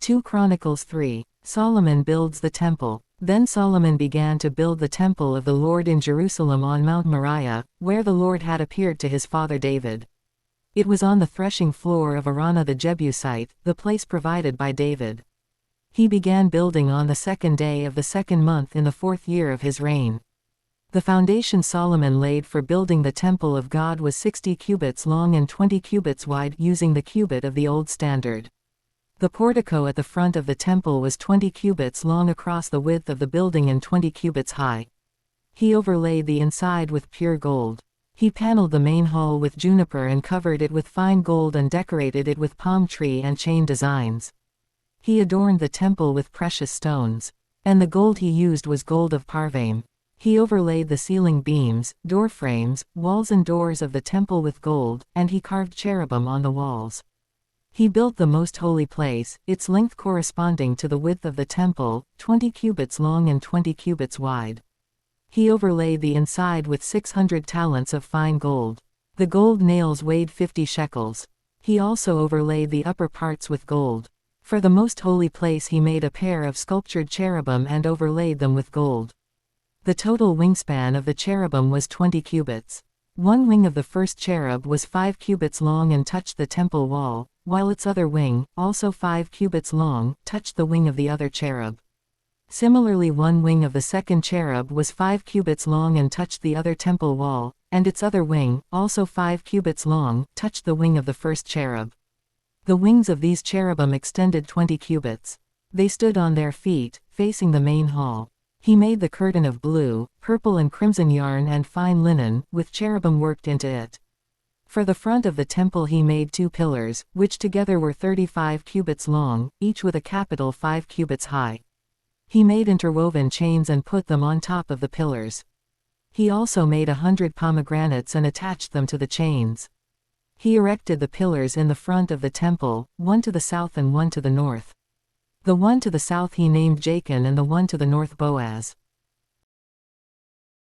2 Chronicles 3. Solomon builds the temple. Then Solomon began to build the temple of the Lord in Jerusalem on Mount Moriah, where the Lord had appeared to his father David. It was on the threshing floor of Araunah the Jebusite, the place provided by David. He began building on the 2nd day of the 2nd month in the 4th year of his reign. The foundation Solomon laid for building the temple of God was 60 cubits long and 20 cubits wide, using the cubit of the old standard. The portico at the front of the temple was 20 cubits long across the width of the building and 20 cubits high. He overlaid the inside with pure gold. He paneled the main hall with juniper and covered it with fine gold and decorated it with palm tree and chain designs. He adorned the temple with precious stones. And the gold he used was gold of Parvaim. He overlaid the ceiling beams, door frames, walls and doors of the temple with gold, and he carved cherubim on the walls. He built the most holy place, its length corresponding to the width of the temple, 20 cubits long and 20 cubits wide. He overlaid the inside with 600 talents of fine gold. The gold nails weighed 50 shekels. He also overlaid the upper parts with gold. For the most holy place he made a pair of sculptured cherubim and overlaid them with gold. The total wingspan of the cherubim was 20 cubits. One wing of the first cherub was 5 cubits long and touched the temple wall, while its other wing, also 5 cubits long, touched the wing of the other cherub. Similarly, one wing of the second cherub was 5 cubits long and touched the other temple wall, and its other wing, also 5 cubits long, touched the wing of the first cherub. The wings of these cherubim extended 20 cubits. They stood on their feet, facing the main hall. He made the curtain of blue, purple and crimson yarn and fine linen, with cherubim worked into it. For the front of the temple he made 2 pillars, which together were 35 cubits long, each with a capital 5 cubits high. He made interwoven chains and put them on top of the pillars. He also made 100 pomegranates and attached them to the chains. He erected the pillars in the front of the temple, one to the south and one to the north. The one to the south he named Jachin and the one to the north Boaz.